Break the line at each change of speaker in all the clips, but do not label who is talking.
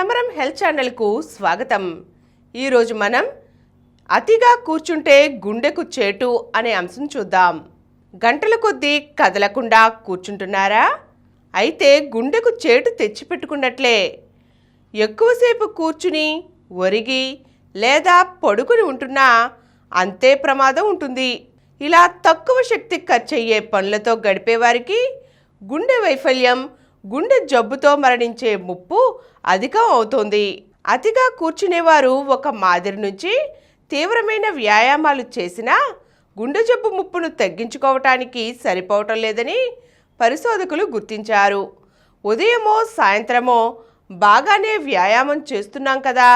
సమరం హెల్త్ ఛానల్కు స్వాగతం. ఈరోజు మనం అతిగా కూర్చుంటే గుండెకు చేటు అనే అంశం చూద్దాం. గంటల కొద్దీ కదలకుండా కూర్చుంటున్నారా? అయితే గుండెకు చేటు తెచ్చిపెట్టుకున్నట్లే. ఎక్కువసేపు కూర్చుని ఒరిగి లేదా పడుకుని ఉంటున్నా అంతే ప్రమాదం ఉంటుంది. ఇలా తక్కువ శక్తి ఖర్చయ్యే పనులతో గడిపేవారికి గుండె వైఫల్యం, గుండె జబ్బుతో మరణించే ముప్పు అధికం అవుతోంది. అతిగా కూర్చునేవారు ఒక మాదిరి నుంచి తీవ్రమైన వ్యాయామాలు చేసినా గుండె జబ్బు ముప్పును తగ్గించుకోవటానికి సరిపోవటం లేదని పరిశోధకులు గుర్తించారు. ఉదయమో సాయంత్రమో బాగానే వ్యాయామం చేస్తున్నాం కదా,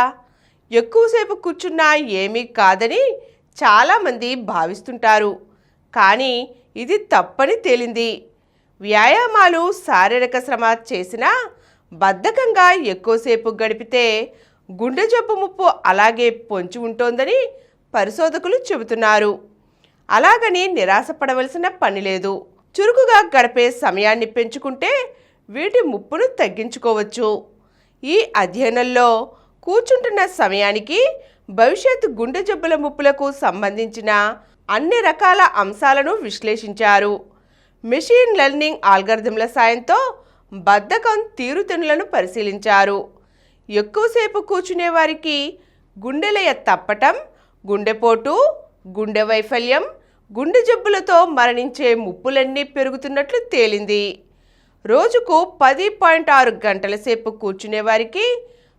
ఎక్కువసేపు కూర్చున్నా ఏమీ కాదని చాలామంది భావిస్తుంటారు. కానీ ఇది తప్పని తేలింది. వ్యాయామాలు, శారీరక శ్రమ చేసినా బద్ధకంగా ఎక్కువసేపు గడిపితే గుండె జబ్బు ముప్పు అలాగే పొంచి ఉంటోందని పరిశోధకులు చెబుతున్నారు. అలాగని నిరాశపడవలసిన పని లేదు. చురుకుగా గడిపే సమయాన్ని పెంచుకుంటే వీటి ముప్పును తగ్గించుకోవచ్చు. ఈ అధ్యయనంలో కూర్చుంటున్న సమయానికి భవిష్యత్ గుండె జబ్బుల ముప్పులకు సంబంధించిన అన్ని రకాల అంశాలను విశ్లేషించారు. మెషిన్ లెర్నింగ్ ఆల్గరిథంల సాయంతో బద్ధకం తీరుతెన్నులను పరిశీలించారు. ఎక్కువసేపు కూర్చునే వారికి గుండెలయ తప్పటం, గుండెపోటు, గుండె వైఫల్యం, గుండె జబ్బులతో మరణించే ముప్పులన్నీ పెరుగుతున్నట్లు తేలింది. రోజుకు 10.6 గంటల సేపు కూర్చునే వారికి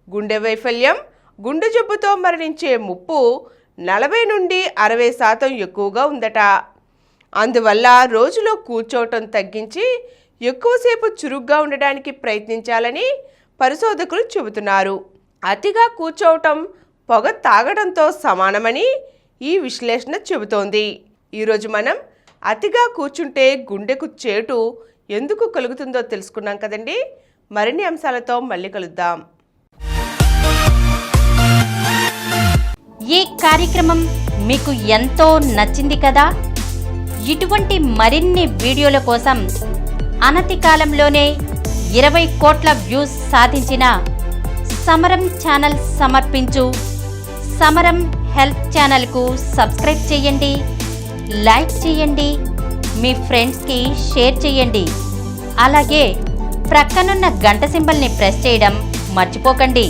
గుండె వైఫల్యం, గుండె జబ్బుతో మరణించే ముప్పు 40 నుండి 60% ఎక్కువగా ఉందట. అందువల్ల రోజులో కూర్చోవటం తగ్గించి ఎక్కువసేపు చురుగ్గా ఉండడానికి ప్రయత్నించాలని పరిశోధకులు చెబుతున్నారు. అతిగా కూర్చోవటం పొగ తాగడంతో సమానమని ఈ విశ్లేషణ చెబుతోంది. ఈరోజు మనం అతిగా కూర్చుంటే గుండెకు చేటు ఎందుకు కలుగుతుందో తెలుసుకున్నాం కదండి. మరిన్ని అంశాలతో మళ్ళీ కలుద్దాం.
ఈ కార్యక్రమం మీకు ఎంతో నచ్చింది కదా. ఇటువంటి మరిన్ని వీడియోల కోసం అనతి కాలంలోనే 20 కోట్ల వ్యూస్ సాధించిన సమరం ఛానల్ సమర్పించు సమరం హెల్త్ ఛానల్కు సబ్స్క్రైబ్ చేయండి, లైక్ చేయండి, మీ ఫ్రెండ్స్కి షేర్ చేయండి. అలాగే ప్రక్కనున్న గంట సింబల్ని ప్రెస్ చేయడం మర్చిపోకండి.